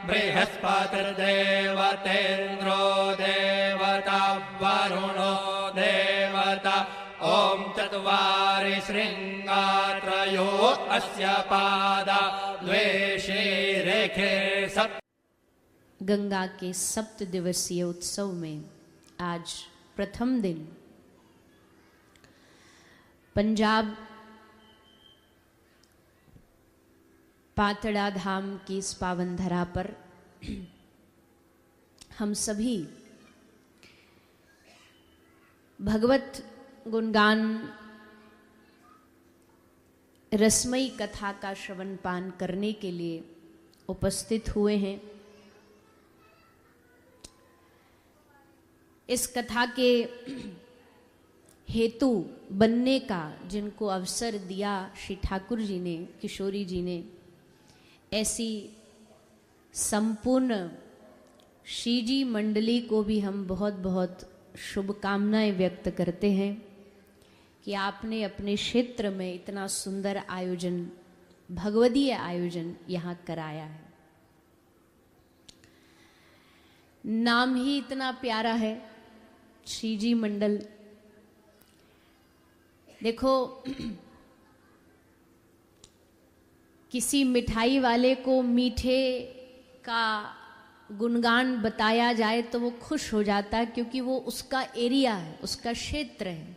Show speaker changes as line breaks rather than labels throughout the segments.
बृहस्पतिर्देवतेन्द्रो देवता वरुणो देवता ओम चत्वारि श्रृंगा त्रयो अस्य पादा द्वे रेखे सप्त।
गंगा के 7 दिवसीय उत्सव में आज प्रथम दिन पंजाब पातड़ा धाम की इस पावन धरा पर हम सभी भगवत गुणगान रसमयी कथा का श्रवण पान करने के लिए उपस्थित हुए हैं। इस कथा के हेतु बनने का जिनको अवसर दिया श्री ठाकुर जी ने, किशोरी जी ने, ऐसी संपूर्ण श्री जी मंडली को भी हम बहुत बहुत शुभकामनाएं व्यक्त करते हैं कि आपने अपने क्षेत्र में इतना सुंदर आयोजन, भगवदीय आयोजन यहाँ कराया है। नाम ही इतना प्यारा है, श्री जी मंडल। देखो, किसी मिठाई वाले को मीठे का गुणगान बताया जाए तो वो खुश हो जाता है, क्योंकि वो उसका एरिया है, उसका क्षेत्र है।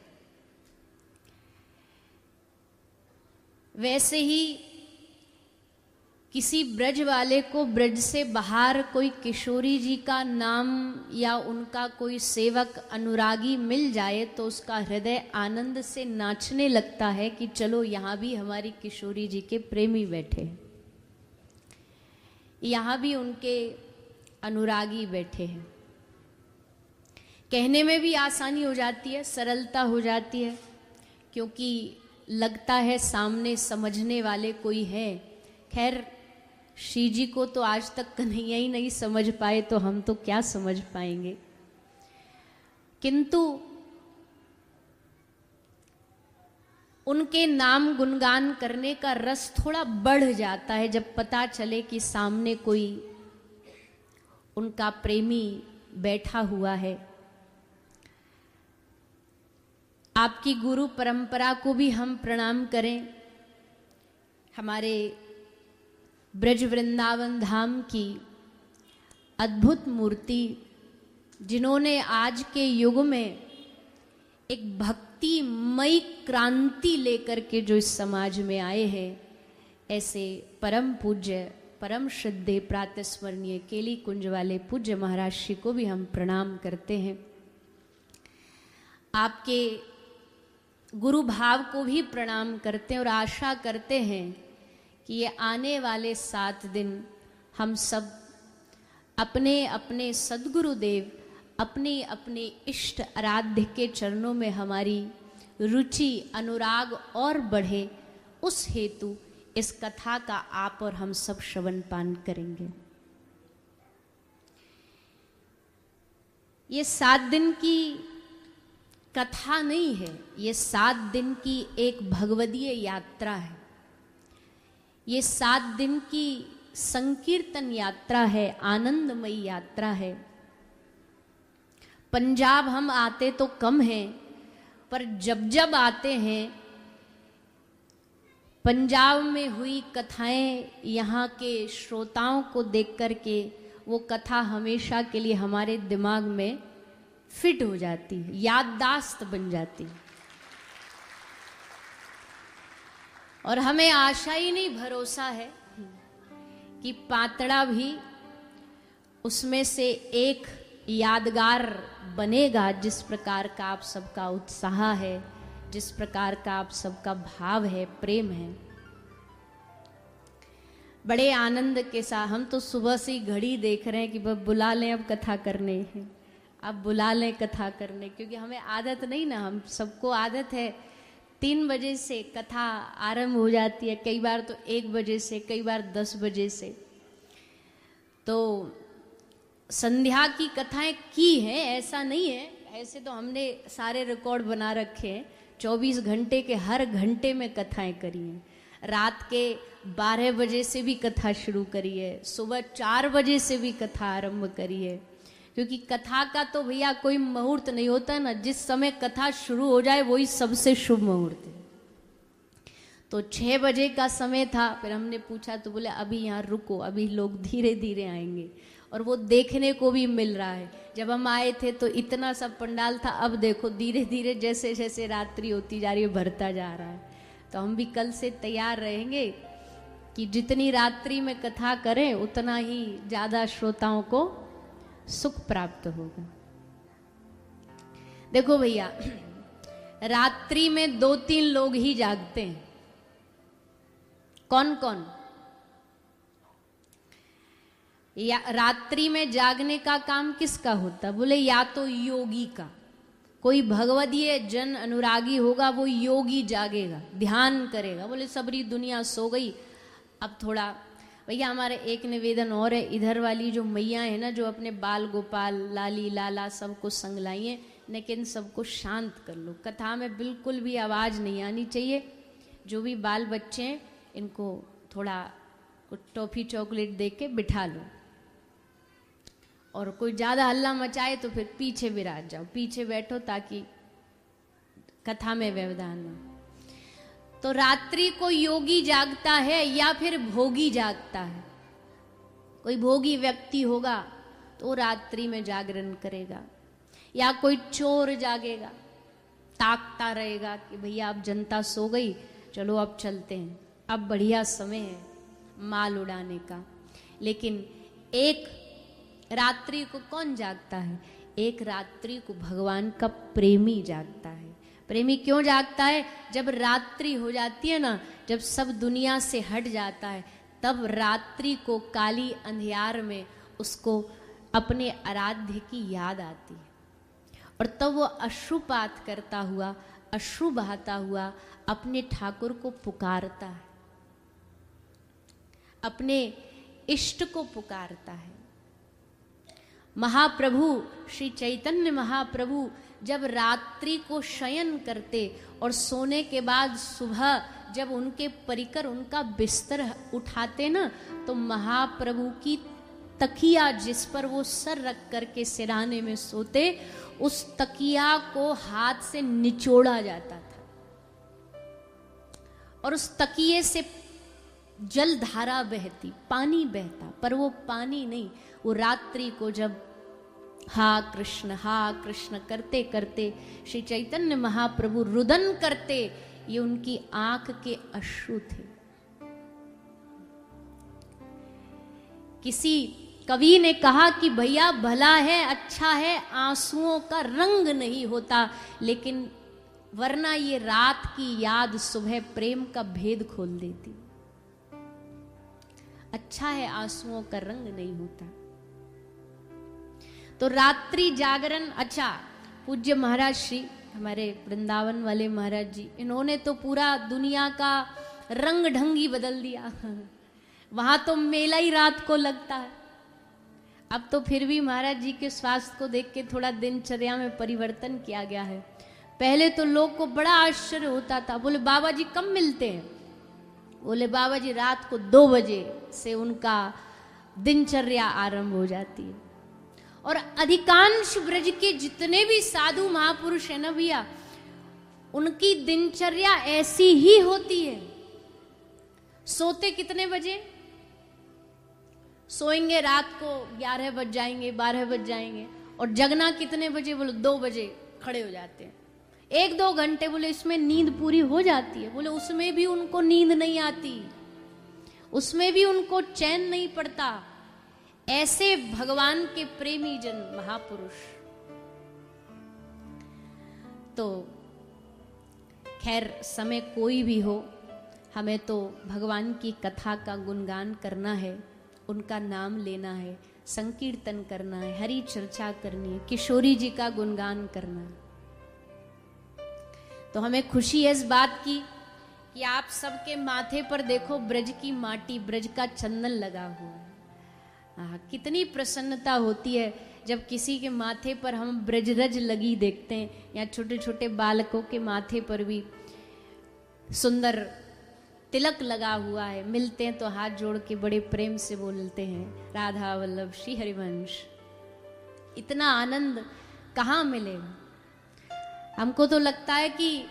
वैसे ही किसी ब्रज वाले को ब्रज से बाहर कोई किशोरी जी का नाम या उनका कोई सेवक अनुरागी मिल जाए तो उसका हृदय आनंद से नाचने लगता है कि चलो यहाँ भी हमारी किशोरी जी के प्रेमी बैठे हैं, यहाँ भी उनके अनुरागी बैठे हैं। कहने में भी आसानी हो जाती है, सरलता हो जाती है, क्योंकि लगता है सामने समझने वाले कोई है। खैर, श्री जी को तो आज तक कन्हैया ही नहीं समझ पाए, तो हम तो क्या समझ पाएंगे। किंतु उनके नाम गुणगान करने का रस थोड़ा बढ़ जाता है जब पता चले कि सामने कोई उनका प्रेमी बैठा हुआ है। आपकी गुरु परंपरा को भी हम प्रणाम करें। हमारे ब्रज वृंदावन धाम की अद्भुत मूर्ति, जिन्होंने आज के युग में एक भक्तिमयी क्रांति लेकर के जो इस समाज में आए हैं, ऐसे परम पूज्य, परम श्रद्धेय, प्रातस्मरणीय केली कुंज वाले पूज्य महाराज श्री को भी हम प्रणाम करते हैं। आपके गुरु भाव को भी प्रणाम करते हैं और आशा करते हैं कि ये आने वाले 7 दिन हम सब अपने अपने सद्गुरुदेव, अपने अपने इष्ट आराध्य के चरणों में हमारी रुचि, अनुराग और बढ़े, उस हेतु इस कथा का आप और हम सब श्रवण पान करेंगे। ये 7 दिन की कथा नहीं है, ये 7 दिन की एक भगवदीय यात्रा है। ये 7 दिन की संकीर्तन यात्रा है, आनंदमयी यात्रा है। पंजाब हम आते तो कम हैं, पर जब जब आते हैं, पंजाब में हुई कथाएं यहाँ के श्रोताओं को देख कर के वो कथा हमेशा के लिए हमारे दिमाग में फिट हो जाती है, याददाश्त बन जाती है। और हमें आशा ही नहीं, भरोसा है कि पातड़ा भी उसमें से एक यादगार बनेगा। जिस प्रकार का आप सबका उत्साह है, जिस प्रकार का आप सबका भाव है, प्रेम है, बड़े आनंद के साथ हम तो सुबह से ही घड़ी देख रहे हैं कि बुला लें अब कथा करने, अब बुला लें कथा करने, क्योंकि हमें आदत नहीं ना, हम सबको आदत है 3 बजे से कथा आरंभ हो जाती है, कई बार तो 1 बजे से, कई बार 10 बजे से। तो संध्या की कथाएं की हैं, ऐसा नहीं है, ऐसे तो हमने सारे रिकॉर्ड बना रखे हैं, 24 घंटे के हर घंटे में कथाएं करी हैं। रात के 12 बजे से भी कथा शुरू करिए, सुबह 4 बजे से भी कथा आरंभ करिए, क्योंकि कथा का तो भैया कोई मुहूर्त नहीं होता ना, जिस समय कथा शुरू हो जाए वही सबसे शुभ मुहूर्त है। तो 6 बजे का समय था, फिर हमने पूछा तो बोले अभी यहाँ रुको, अभी लोग धीरे धीरे आएंगे। और वो देखने को भी मिल रहा है, जब हम आए थे तो इतना सब पंडाल था, अब देखो धीरे धीरे जैसे जैसे रात्रि होती जा रही है भरता जा रहा है। तो हम भी कल से तैयार रहेंगे कि जितनी रात्रि में कथा करें उतना ही ज्यादा श्रोताओं को सुख प्राप्त होगा। देखो भैया, रात्रि में 2-3 लोग ही जागते हैं। कौन कौन? या रात्रि में जागने का काम किसका होता? बोले या तो योगी का, कोई भगवदीय जन अनुरागी होगा वो योगी जागेगा, ध्यान करेगा। बोले सबरी दुनिया सो गई, अब थोड़ा भैया हमारे एक निवेदन और है, इधर वाली जो मैया है ना, जो अपने बाल गोपाल लाली लाला सबको संग लाई है, लेकिन सबको शांत कर लो, कथा में बिल्कुल भी आवाज नहीं आनी चाहिए। जो भी बाल बच्चे हैं इनको थोड़ा कुछ टॉफी चॉकलेट दे के बिठा लो, और कोई ज्यादा हल्ला मचाए तो फिर पीछे विराज जाओ, पीछे बैठो ताकि कथा में व्यवधान हो। तो रात्रि को योगी जागता है या फिर भोगी जागता है? कोई भोगी व्यक्ति होगा तो रात्रि में जागरण करेगा, या कोई चोर जागेगा, ताकता रहेगा कि भैया अब जनता सो गई, चलो अब चलते हैं, अब बढ़िया समय है माल उड़ाने का। लेकिन एक रात्रि को कौन जागता है? एक रात्रि को भगवान का प्रेमी जागता है। प्रेमी क्यों जागता है? जब रात्रि हो जाती है ना, जब सब दुनिया से हट जाता है, तब रात्रि को काली अंधियार में उसको अपने आराध्य की याद आती है, और तब वो अश्रुपात करता हुआ, अश्रु बहाता हुआ अपने ठाकुर को पुकारता है, अपने इष्ट को पुकारता है। महाप्रभु श्री चैतन्य महाप्रभु जब रात्रि को शयन करते और सोने के बाद सुबह जब उनके परिकर उनका बिस्तर उठाते ना, तो महाप्रभु की तकिया जिस पर वो सर रख करके सिराने में सोते, उस तकिया को हाथ से निचोड़ा जाता था और उस तकिए से जल धारा बहती, पानी बहता, पर वो पानी नहीं, वो रात्रि को जब हा कृष्ण करते करते श्री चैतन्य महाप्रभु रुदन करते, ये उनकी आंख के अश्रु थे। किसी कवि ने कहा कि भैया भला है, अच्छा है, आंसुओं का रंग नहीं होता, लेकिन वरना ये रात की याद सुबह प्रेम का भेद खोल देती। अच्छा है, आंसुओं का रंग नहीं होता। तो रात्रि जागरण, अच्छा पूज्य महाराज श्री हमारे वृंदावन वाले महाराज जी, इन्होंने तो पूरा दुनिया का रंग ढंग ही बदल दिया। वहां तो मेला ही रात को लगता है। अब तो फिर भी महाराज जी के स्वास्थ्य को देख के थोड़ा दिनचर्या में परिवर्तन किया गया है। पहले तो लोग को बड़ा आश्चर्य होता था, बोले बाबा जी कब मिलते हैं? बोले बाबा जी रात को 2 बजे से उनका दिनचर्या आरंभ हो जाती है। और अधिकांश ब्रज के जितने भी साधु महापुरुष है ना भैया, उनकी दिनचर्या ऐसी ही होती है। सोते कितने बजे? सोएंगे रात को 11 बज जाएंगे, 12 बज जाएंगे, और जगना कितने बजे? बोले 2 बजे खड़े हो जाते हैं। 1-2 घंटे बोले इसमें नींद पूरी हो जाती है। बोले उसमें भी उनको नींद नहीं आती, उसमें भी उनको चैन नहीं पड़ता। ऐसे भगवान के प्रेमी जन महापुरुष। तो खैर समय कोई भी हो, हमें तो भगवान की कथा का गुणगान करना है, उनका नाम लेना है, संकीर्तन करना है, हरि चर्चा करनी है, किशोरी जी का गुणगान करना है। तो हमें खुशी है इस बात की कि आप सबके माथे पर देखो ब्रज की माटी, ब्रज का चंदन लगा हुआ है। कितनी प्रसन्नता होती है जब किसी के माथे पर हम ब्रजरज लगी देखते हैं, या छोटे छोटे बालकों के माथे पर भी सुंदर तिलक लगा हुआ है, मिलते हैं तो हाथ जोड़ के बड़े प्रेम से बोलते हैं राधा वल्लभ श्री हरिवंश। इतना आनंद कहाँ मिलेगा? हमको तो लगता है कि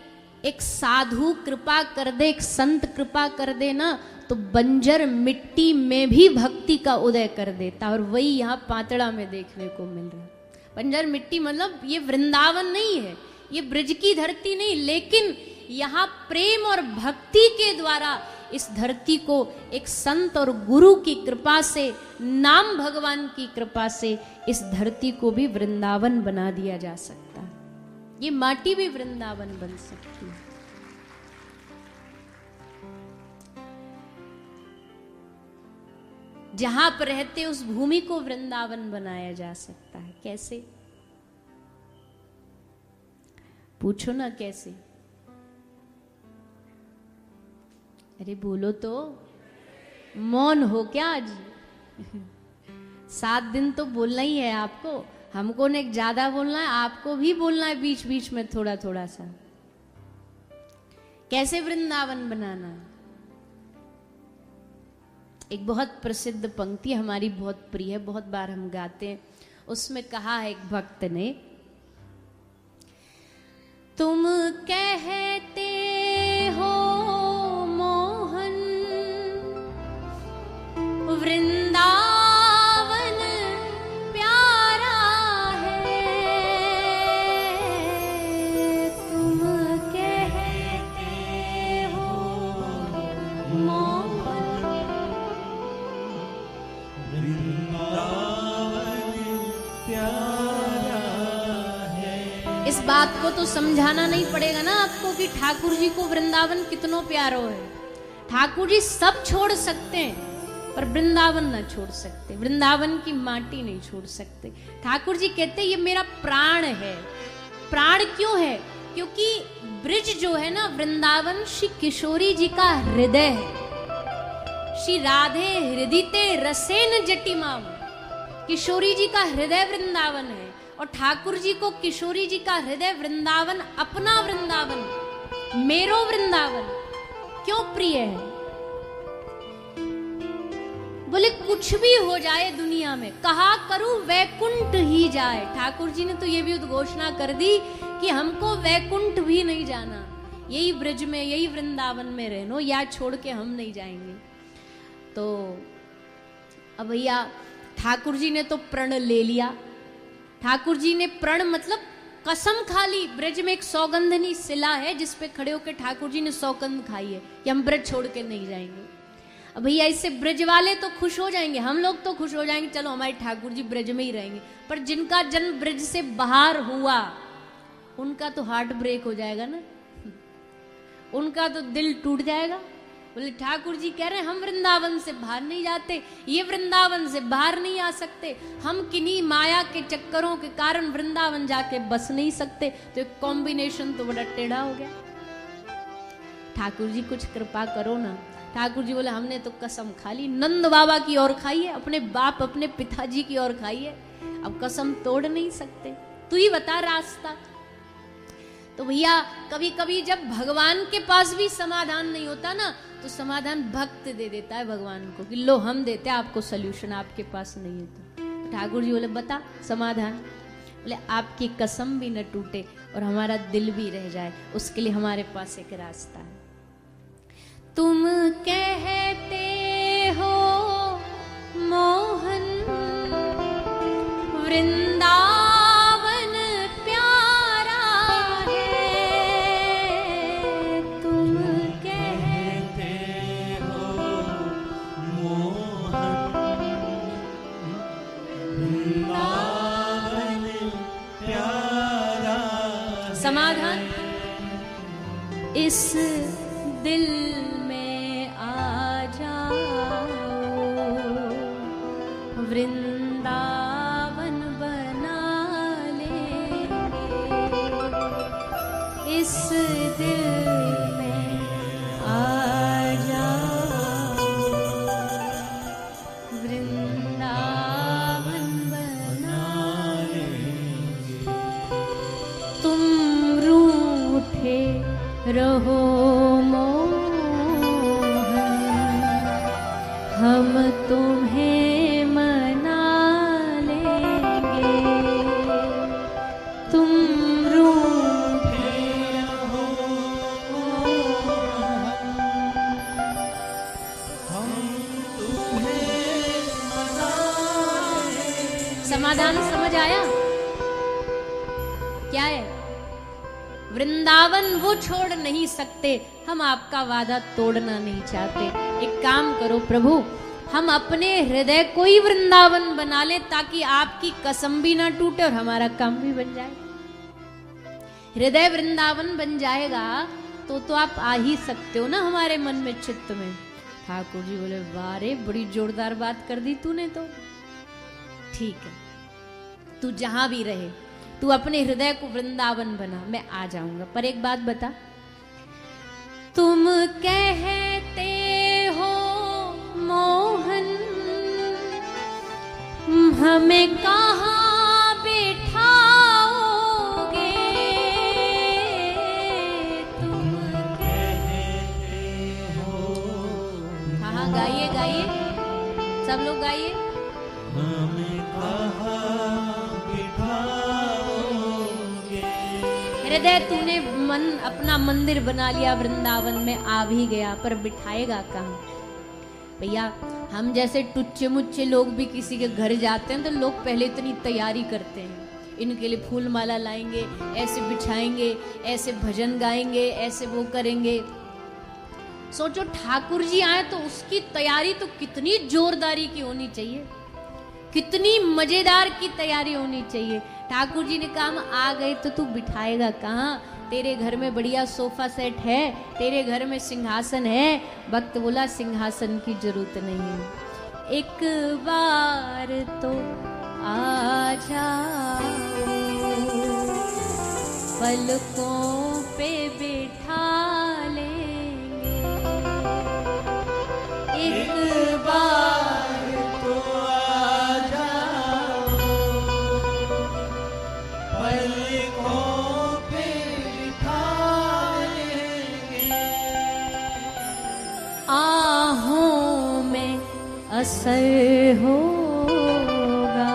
एक साधु कृपा कर दे, एक संत कृपा कर दे ना, तो बंजर मिट्टी में भी भक्ति का उदय कर देता। और वही यहाँ पातड़ा में देखने को मिल रहा है। बंजर मिट्टी मतलब ये वृंदावन नहीं है, ये ब्रज की धरती नहीं, लेकिन यहाँ प्रेम और भक्ति के द्वारा इस धरती को एक संत और गुरु की कृपा से, नाम भगवान की कृपा से इस धरती को भी वृंदावन बना दिया जा सकता है। ये माटी भी वृंदावन बन सकती है। जहां पर रहते उस भूमि को वृंदावन बनाया जा सकता है। कैसे? पूछो ना कैसे? अरे बोलो तो, मौन हो क्या आज? 7 दिन तो बोलना ही है आपको। हमको ने ज्यादा बोलना है, आपको भी बोलना है बीच बीच में थोड़ा थोड़ा सा। कैसे वृंदावन बनाना? एक बहुत प्रसिद्ध पंक्ति हमारी बहुत प्रिय है, बहुत बार हम गाते हैं। उसमें कहा है एक भक्त ने, तुम कहते हो मोहन वृंदावन प्यारा है, तुम कहते हो मोहन
वृंदावन प्यारा है।
इस बात को तो समझाना नहीं पड़ेगा ना आपको कि ठाकुर जी को वृंदावन कितनो प्यारो है। ठाकुर जी सब छोड़ सकते हैं पर वृंदावन ना छोड़ सकते, वृंदावन की माटी नहीं छोड़ सकते। ठाकुर जी कहते ये मेरा प्राण है। प्राण क्यों है? क्योंकि ब्रिज जो है ना, वृंदावन श्री किशोरी जी का हृदय है। श्री राधे हृदिते रसेन जटिमाम, किशोरी जी का हृदय वृंदावन है। और ठाकुर जी को किशोरी जी का हृदय वृंदावन, अपना वृंदावन, मेरो वृंदावन क्यों प्रिय है? बोले कुछ भी हो जाए दुनिया में, कहा करूं वैकुंठ ही जाए। ठाकुर जी ने तो ये भी उद्घोषणा कर दी कि हमको वैकुंठ भी नहीं जाना, यही ब्रज में, यही वृंदावन में रहनो, या छोड़ के हम नहीं जाएंगे। तो अब भैया ठाकुर जी ने तो प्रण ले लिया। ठाकुर जी ने प्रण मतलब कसम खा ली। ब्रज में एक सौगंधनी शिला है जिस पे खड़े होकर ठाकुर जी ने सौगंध खाई है कि हम ब्रज छोड़ के नहीं जाएंगे। अब भैया इससे ब्रज वाले तो खुश हो जाएंगे, हम लोग तो खुश हो जाएंगे, चलो हमारे ठाकुर जी ब्रज में ही रहेंगे। पर जिनका जन्म ब्रज से बाहर हुआ उनका तो हार्ट ब्रेक हो जाएगा ना, उनका तो दिल टूट जाएगा। बोले ठाकुर जी कह रहे हैं हम वृंदावन से बाहर नहीं जाते, ये वृंदावन से बाहर नहीं आ सकते, हम किन्हीं माया के चक्करों के कारण वृंदावन जाके बस नहीं सकते। तो एक कॉम्बिनेशन तो बड़ा टेढ़ा हो गया। ठाकुर जी कुछ कृपा करो ना। ठाकुर जी बोले हमने तो कसम खा ली, नंद बाबा की ओर खाई है, अपने बाप अपने पिताजी की ओर खाई है, अब कसम तोड़ नहीं सकते, तू ही बता रास्ता। तो भैया कभी कभी जब भगवान के पास भी समाधान नहीं होता ना, तो समाधान भक्त दे देता है भगवान को कि लो हम देते हैं आपको सल्यूशन, आपके पास नहीं है। तो ठाकुर जी बोले बता समाधान। बोले आपकी कसम भी न टूटे और हमारा दिल भी रह जाए, उसके लिए हमारे पास एक रास्ता है। तुम कहते हो मोहन वृंदावन प्यारा है, तुम कहते
हो मोहन वृंदावन प्यारा।
समाधान इस दिल में आ जाओ, वृंदावन बना लेंगे, इस दिल में आ जाओ, वृंदावन बना लेंगे। तुम रूठे रहो मोहन, समाधान समझ आया क्या है? वृंदावन वो छोड़ नहीं सकते, हम आपका वादा तोड़ना नहीं चाहते। एक काम करो प्रभु, हम अपने हृदय को ही वृंदावन बना लें ताकि आपकी कसम भी ना टूटे और हमारा काम भी बन जाए। हृदय वृंदावन बन जाएगा तो आप आ ही सकते हो ना हमारे मन में, चित्त में। ठाकुर जी बोले, वाह रे, बड़ी जोरदार बात कर दी तूने तो। ठीक है, तू जहां भी रहे, तू अपने हृदय को वृंदावन बना, मैं आ जाऊंगा। पर एक बात बता, तुम कहते हो मोहन हमें कहाँ बिठाओगे, तुम
कहते हो
हाँ गाइए गाइए, सब लोग गाइए।
हमें कहाँ बिठाओगे।
हृदय तूने मन अपना मंदिर बना लिया, वृंदावन में आ भी गया, पर बिठाएगा कहाँ? भैया, हम जैसे टुच्चे मुच्चे लोग भी किसी के घर जाते हैं तो लोग पहले इतनी तैयारी करते हैं, इनके लिए फूल माला लाएंगे, ऐसे बिछाएंगे, ऐसे भजन गाएंगे, ऐसे वो करेंगे। सोचो ठाकुर जी आए तो उसकी तैयारी तो कितनी जोरदारी की होनी चाहिए, कितनी मजेदार की तैयारी होनी चाहिए। ठाकुर जी ने कहा हम आ गए तो तू बिठाएगा कहाँ? तेरे घर में बढ़िया सोफा सेट है, तेरे घर में सिंहासन है। भक्त बोला, सिंहासन की जरूरत नहीं है, एक बार तो आ जाओ, पलकों पे बिठा लेंगे, एक बार
तो आ जाओ, पलकों पे बिठा लेंगे।
आहों में असर होगा,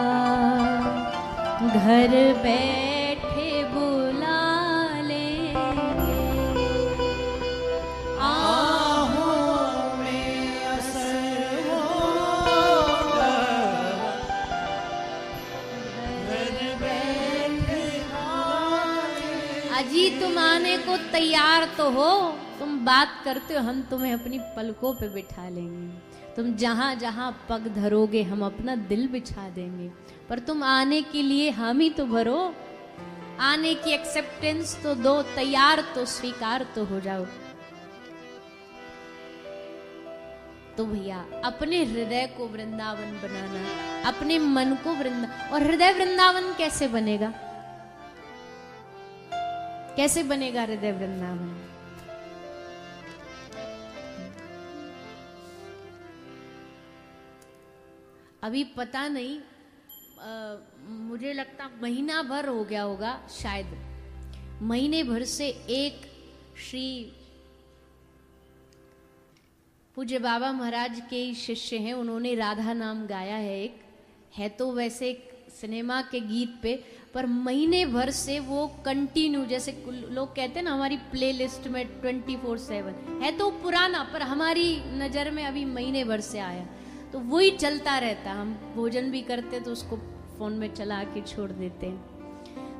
घर बैठे बुला लेंगे,
आहों में असर होगा, घर बैठे आए।
अजी तुम आने को तैयार तो हो, तुम बात करते हो, हम तुम्हें अपनी पलकों पे बिठा लेंगे, तुम जहां जहां पग धरोगे हम अपना दिल बिछा देंगे, पर तुम आने के लिए हामी तो भरो, आने की एक्सेप्टेंस तो दो, तैयार तो स्वीकार तो हो जाओ। तो भैया अपने हृदय को वृंदावन बनाना, अपने मन को और हृदय वृंदावन कैसे बनेगा? कैसे बनेगा हृदय वृंदावन? अभी पता नहीं, मुझे लगता महीना भर हो गया होगा, शायद महीने भर से एक श्री पूज्य बाबा महाराज के शिष्य हैं, उन्होंने राधा नाम गाया है। एक है तो वैसे एक सिनेमा के गीत पे, पर महीने भर से वो कंटिन्यू, जैसे लोग कहते हैं ना हमारी प्लेलिस्ट में 24/7 है, तो पुराना, पर हमारी नज़र में अभी महीने भर से आया, तो वही चलता रहता। हम भोजन भी करते तो उसको फोन में चला के छोड़ देते हैं।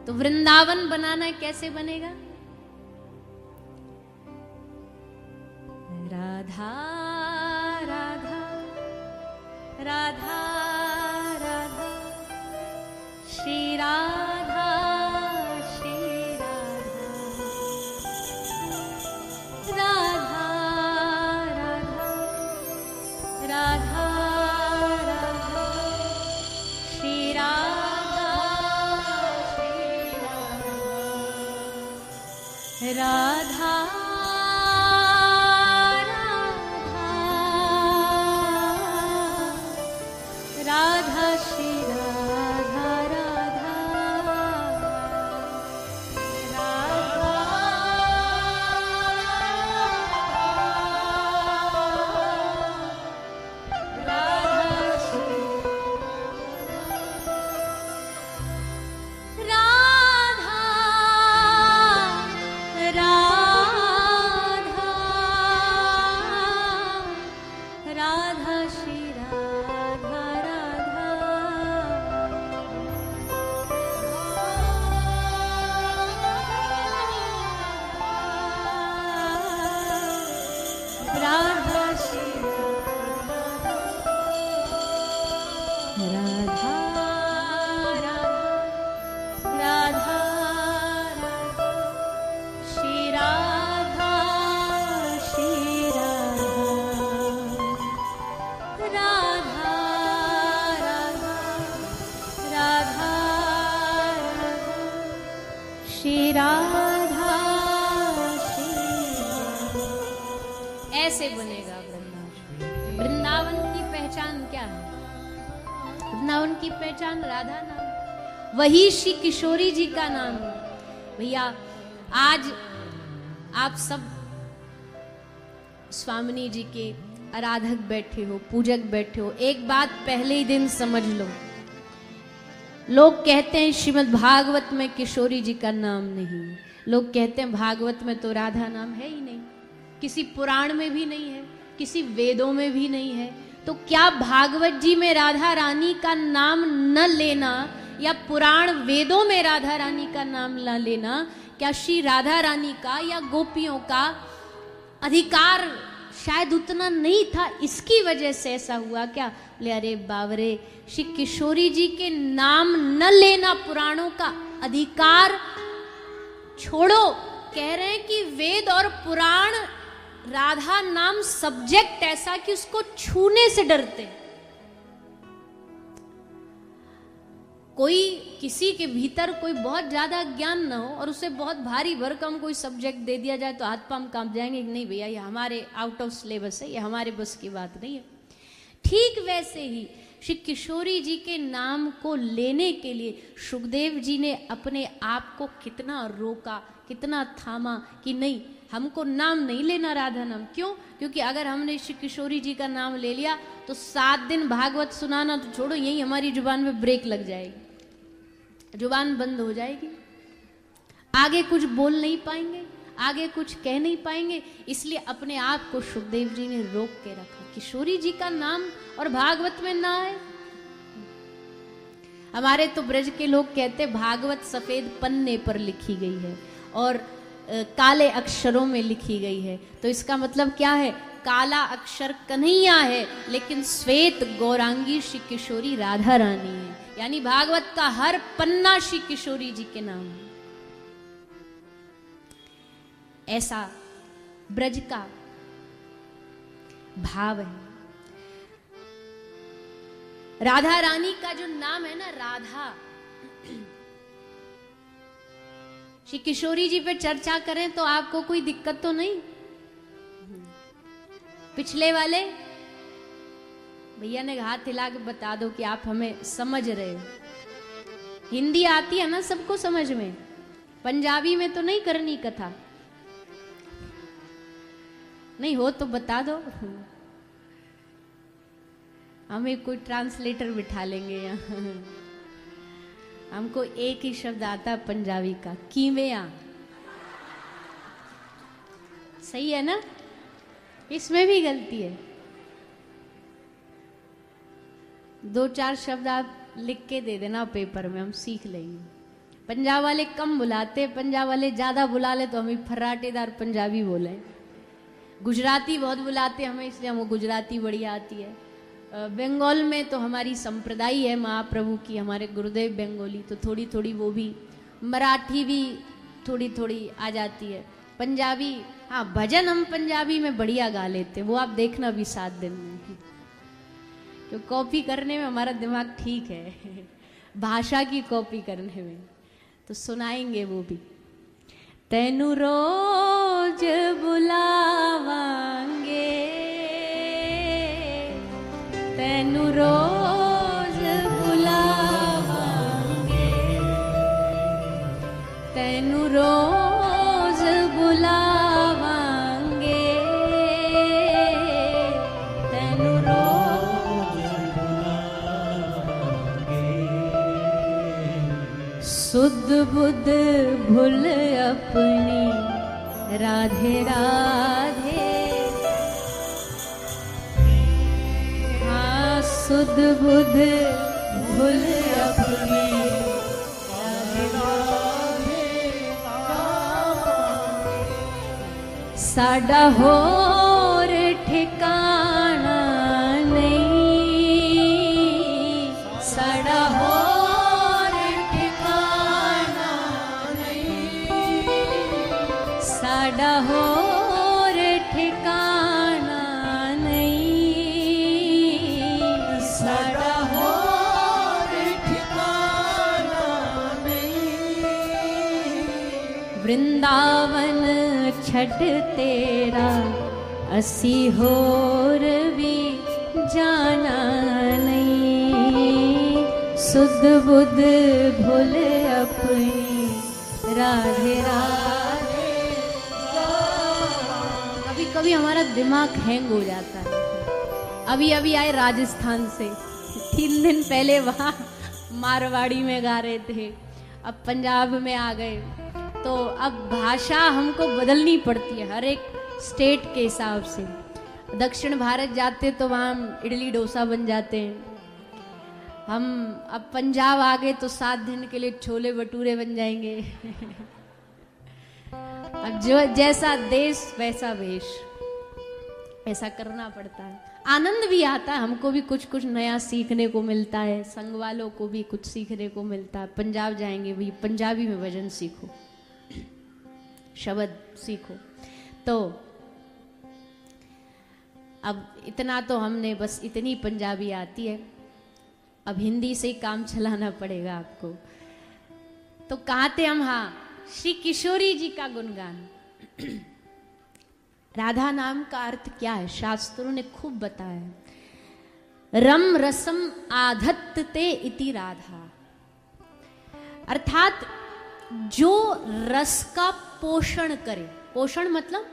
तो वृंदावन बनाना कैसे बनेगा? राधा राधा राधा राधा श्री राधा श्री राधा राधा राधा राधा श्री राधा श्री राधा राधा श्री राधा राधा राधा राधा श्री राधा राधा राधा श्री राधा राधा राधा राधा राधा श्री राधा श्री राधा राधा राधा श्री राधा श्री ऐसे बनेगा वृंदावन। वृंदावन की पहचान क्या है? वृंदावन की पहचान राधा नाम, वही श्री किशोरी जी का नाम है। भैया आज आप सब स्वामिनी जी के आराधक बैठे हो, पूजक बैठे हो, एक बात पहले ही दिन समझ लो। लोग कहते हैं श्रीमद् भागवत में किशोरी जी का नाम नहीं है। लोग कहते हैं भागवत में तो राधा नाम है ही नहीं, किसी पुराण में भी नहीं है, किसी वेदों में भी नहीं है। तो क्या भागवत जी में राधा रानी का नाम न लेना या पुराण वेदों में राधा रानी का नाम न लेना, क्या श्री राधा रानी का या गोपियों का अधिकार शायद उतना नहीं था, इसकी वजह से ऐसा हुआ क्या? बोले अरे बावरे, श्री किशोरी जी के नाम न लेना पुराणों का अधिकार छोड़ो। कह रहे हैं कि वेद और पुराण राधा नाम सब्जेक्ट ऐसा कि उसको छूने से डरते। कोई किसी के भीतर कोई बहुत ज्यादा ज्ञान ना हो और उसे बहुत भारी भरकम कोई सब्जेक्ट दे दिया जाए तो हाथ पांव कांप जाएंगे कि नहीं भैया ये हमारे आउट ऑफ सिलेबस है, ये हमारे बस की बात नहीं है। ठीक वैसे ही श्री किशोरी जी के नाम को लेने के लिए सुखदेव जी ने अपने आप को कितना रोका, कितना थामा कि नहीं, हमको नाम नहीं लेना राधा नाम। क्यों? क्योंकि अगर हमने श्री किशोरी जी का नाम ले लिया तो 7 दिन भागवत सुनाना तो छोड़ो, यही हमारी जुबान में ब्रेक लग जाएगी, जुबान बंद हो जाएगी, आगे कुछ बोल नहीं पाएंगे, आगे कुछ कह नहीं पाएंगे। इसलिए अपने आप को सुखदेव जी ने रोक के रखा, किशोरी जी का नाम और भागवत में ना है। हमारे तो ब्रज के लोग कहते भागवत सफेद पन्ने पर लिखी गई है और काले अक्षरों में लिखी गई है। तो इसका मतलब क्या है? काला अक्षर कन्हैया है लेकिन श्वेत गौरांगी श्री किशोरी राधा रानी है। यानी भागवत का हर पन्ना श्री किशोरी जी के नाम है। ऐसा ब्रज का भाव है। राधा रानी का जो नाम है ना, राधा, श्री किशोरी जी पे चर्चा करें तो आपको कोई दिक्कत तो नहीं? पिछले वाले भैया ने हाथ हिला के बता दो कि आप हमें समझ रहे हो। हिंदी आती है ना सबको समझ में, पंजाबी में तो नहीं करनी कथा, नहीं हो तो बता दो, हमें कोई ट्रांसलेटर बिठा लेंगे यहाँ। हमको एक ही शब्द आता है पंजाबी का, कीवेया। सही है ना? इसमें भी गलती है। 2-4 शब्द आप लिख के दे देना पेपर में, हम सीख लेंगे। पंजाब वाले कम बुलाते, पंजाब वाले ज्यादा बुला ले तो हमें फर्राटेदार पंजाबी बोले। गुजराती बहुत बुलाते हमें, इसलिए हमको गुजराती बढ़िया आती है। बंगाल में तो हमारी संप्रदाय है महाप्रभु की, हमारे गुरुदेव बंगाली, तो थोड़ी थोड़ी वो भी, मराठी भी थोड़ी थोड़ी आ जाती है। पंजाबी, हाँ भजन हम पंजाबी में बढ़िया गा लेते, वो आप देखना भी 7 दिन में। तो कॉपी करने में हमारा दिमाग ठीक है, भाषा की कॉपी करने में, तो सुनाएंगे वो भी। तैनू रोज बुलावांगे, तैनू रोज बुलावांगे, तैनू रोज बुलावांगे, तैनू रोज बुलावांगे। सुध बुध भूल अपनी राधे राधे, सुध बुध भूल अपनी राधे राधे, साडा होर ठिकाना नहीं, वृंदावन छठ तेरा असी होर भी जाना नहीं, सुध बुध भूल अपनी राधे राधे। कभी कभी हमारा दिमाग हैंग हो जाता है। अभी अभी आए राजस्थान से, 3 दिन पहले वहाँ मारवाड़ी में गा रहे थे, अब पंजाब में आ गए, तो अब भाषा हमको बदलनी पड़ती है हर एक स्टेट के हिसाब से। दक्षिण भारत जाते तो वहाँ इडली डोसा बन जाते हैं, हम अब पंजाब आ गए तो 7 दिन के लिए छोले भटूरे बन जाएंगे। अब जो जैसा देश वैसा वेश, ऐसा करना पड़ता है। आनंद भी आता है, हमको भी कुछ कुछ नया सीखने को मिलता है, संग वालों को भी कुछ सीखने को मिलता है। पंजाब जाएंगे भी, पंजाबी में भजन सीखो, शब्द सीखो। तो अब इतना तो हमने बस इतनी पंजाबी आती है, अब हिंदी से ही काम चलाना पड़ेगा आपको। तो कहाँ थे हम? हाँ, श्री किशोरी जी का गुणगान। राधा नाम का अर्थ क्या है शास्त्रों ने खूब बताया। रम रसम आधत्ते इति राधा, अर्थात जो रस का पोषण करे, पोषण मतलब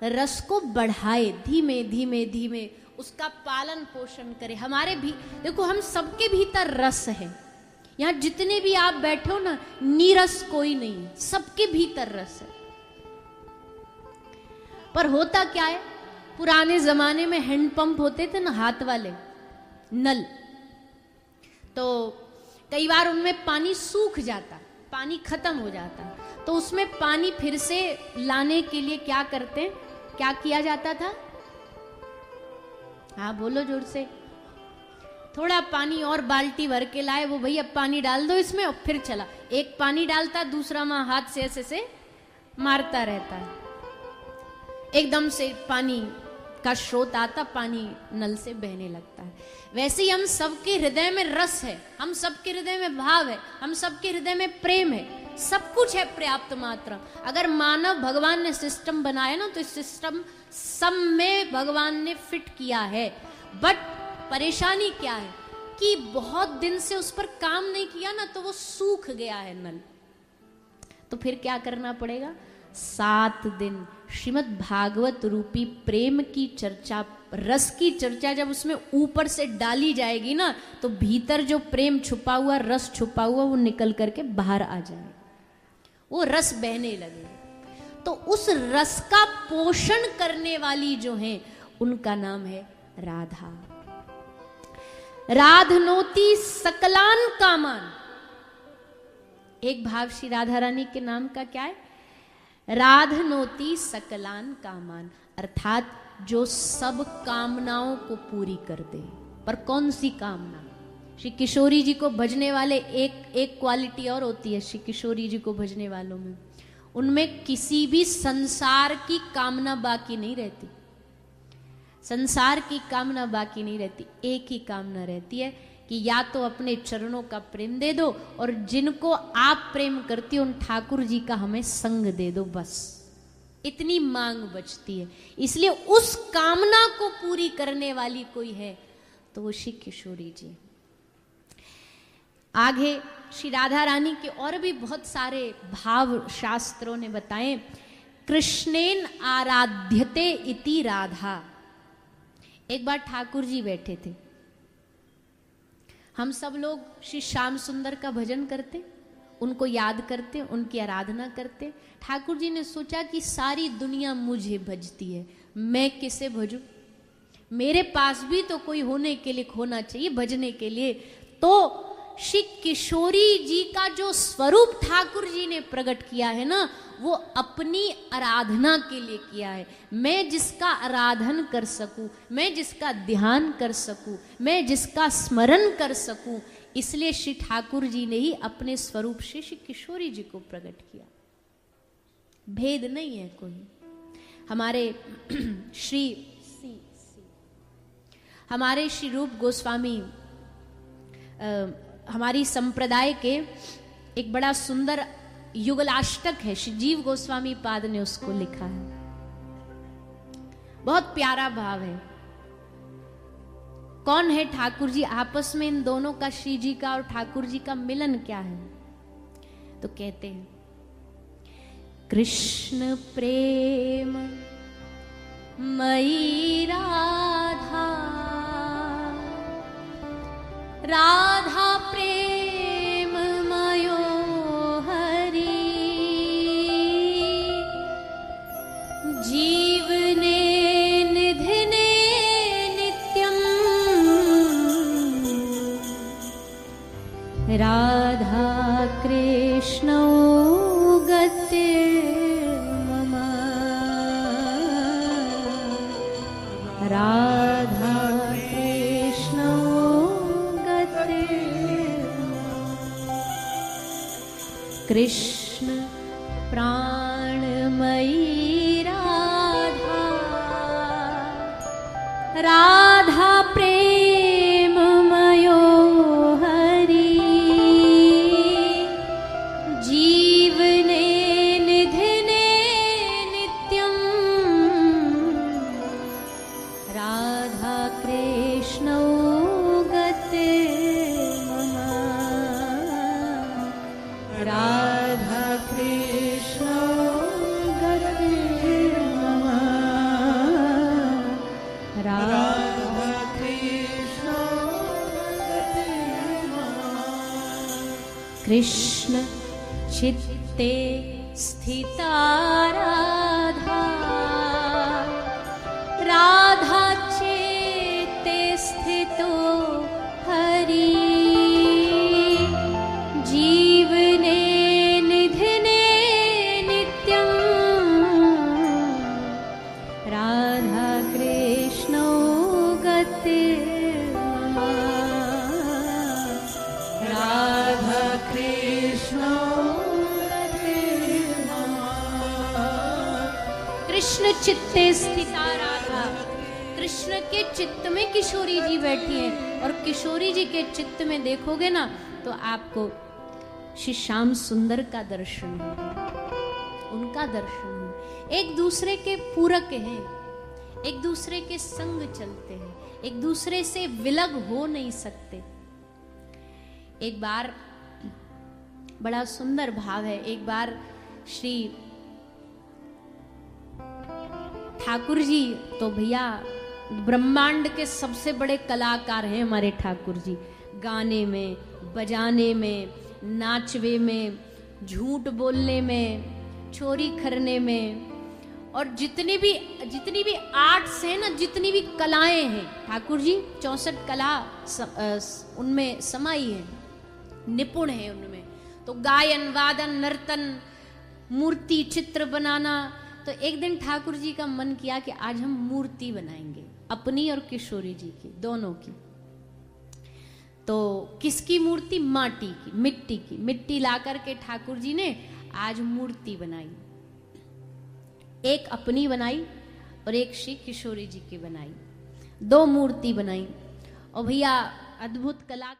रस को बढ़ाए, धीमे धीमे धीमे उसका पालन पोषण करे। हमारे भी देखो, हम सबके भीतर रस है। यहाँ जितने भी आप बैठे हो ना, नीरस कोई नहीं, सबके भीतर रस है। पर होता क्या है, पुराने जमाने में हैंडपंप होते थे ना, हाथ वाले नल, तो कई बार उनमें पानी सूख जाता, पानी खत्म हो जाता, तो उसमें पानी फिर से लाने के लिए क्या करते हैं, क्या किया जाता था? हाँ बोलो जोर से। थोड़ा पानी और बाल्टी भर के लाए, वो भैया पानी डाल दो इसमें, और फिर चला, एक पानी डालता, दूसरा वहां हाथ से ऐसे से मारता रहता है, एकदम से पानी का स्रोत आता, पानी नल से बहने लगता है। वैसे ही हम सबके हृदय में रस है, हम सबके हृदय में भाव है, हम सबके हृदय में प्रेम है, सब कुछ है पर्याप्त मात्रा। अगर मानव भगवान ने सिस्टम बनाया ना, तो इस सिस्टम सब में भगवान ने फिट किया है। बट परेशानी क्या है कि बहुत दिन से उस पर काम नहीं किया ना, तो वो सूख गया है नल। तो फिर क्या करना पड़ेगा? 7 दिन श्रीमद् भागवत रूपी प्रेम की चर्चा, रस की चर्चा जब उसमें ऊपर से डाली जाएगी ना, तो भीतर जो प्रेम छुपा हुआ, रस छुपा हुआ, वो निकल करके बाहर आ जाएगा, वो रस बहने लगे। तो उस रस का पोषण करने वाली जो है, उनका नाम है राधा। राधनोति सकलान कामान, एक भाव श्री राधा रानी के नाम का क्या है? राधनोति सकलान कामान, अर्थात जो सब कामनाओं को पूरी कर दे। पर कौन सी कामना? श्री किशोरी जी को भजने वाले एक क्वालिटी और होती है श्री किशोरी जी को भजने वालों में, उनमें किसी भी संसार की कामना बाकी नहीं रहती। संसार की कामना बाकी नहीं रहती, एक ही कामना रहती है कि या तो अपने चरणों का प्रेम दे दो, और जिनको आप प्रेम करती हो उन ठाकुर जी का हमें संग दे दो, बस इतनी मांग बचती है। इसलिए उस कामना को पूरी करने वाली कोई है तो वो श्री किशोरी जी। आगे श्री राधा रानी के और भी बहुत सारे भाव शास्त्रों ने बताए। कृष्णेन आराध्यते इति राधा, एक बार ठाकुर जी बैठे थे, हम सब लोग श्री श्याम सुंदर का भजन करते, उनको याद करते, उनकी आराधना करते। ठाकुर जी ने सोचा कि सारी दुनिया मुझे भजती है, मैं किसे भजूं, मेरे पास भी तो कोई होने के लिए होना चाहिए भजने के लिए। तो श्री किशोरी जी का जो स्वरूप ठाकुर जी ने प्रकट किया है ना, वो अपनी आराधना के लिए किया है। मैं जिसका आराधन कर सकूं, मैं जिसका ध्यान कर सकूं, मैं जिसका स्मरण कर सकूं, इसलिए श्री ठाकुर जी ने ही अपने स्वरूप से श्री किशोरी जी को प्रकट किया। भेद नहीं है कोई। हमारे हमारे श्री रूप गोस्वामी हमारी संप्रदाय के एक बड़ा सुंदर युगलाष्टक है, जीव गोस्वामी पाद ने उसको लिखा है। बहुत प्यारा भाव है। कौन है ठाकुर जी, आपस में इन दोनों का, श्री जी का और ठाकुर जी का मिलन क्या है? तो कहते हैं कृष्ण प्रेम मयि राधा, राधा प्रेम मयो हरि, जीवने निधिने नित्यम, राधा कृष्णौ गतिर्मम, राधा कृष्णौ गतिर्मम। कृष्ण प्राणमयी राधा, राधा प्रेममयो हरि, जीवने निधिने नित्यं, राधा कृष्णौ गतिर्मम, राधा कृष्णौ गतिर्मम, राधा कृष्णौ गतिर्मम। कृष्ण चित्ते स्थिता राधा, राधा चित्ते स्थितो हरि, जीवने निधिने नित्यं, राधा कृष्णौ गतिर्मम, राधा कृष्णौ गतिर्मम। कृष्ण चित्ते स्थिता राधा, कृष्ण के चित्त में किशोरी जी बैठी हैं, और किशोरी जी के चित्त में देखोगे ना तो आपको श्री श्याम सुंदर का दर्शन होगा, उनका दर्शन होगा। एक दूसरे के पूरक हैं, एक दूसरे के संग चलते हैं, एक दूसरे से विलग हो नहीं सकते। एक बार बड़ा सुंदर भाव है, एक बार श्री ठाकुर जी तो भैया ब्रह्मांड के सबसे बड़े कलाकार हैं हमारे ठाकुर जी, गाने में, बजाने में, नाचवे में, झूठ बोलने में, चोरी करने में, और जितनी भी आर्ट्स हैं ना, जितनी भी कलाएं हैं, ठाकुर जी 64 कला उनमें समाई है, निपुण है उनमें। तो गायन, वादन, नर्तन, मूर्ति, चित्र बनाना। तो एक दिन ठाकुर जी का मन किया कि आज हम मूर्ति बनाएंगे, अपनी और किशोरी जी की, दोनों की। तो किसकी मूर्ति? माटी की, मिट्टी की। मिट्टी ला करके ठाकुर जी ने आज मूर्ति बनाई, एक अपनी बनाई और एक श्री किशोरी जी की बनाई, 2 मूर्ति बनाई। और भैया अद्भुत कला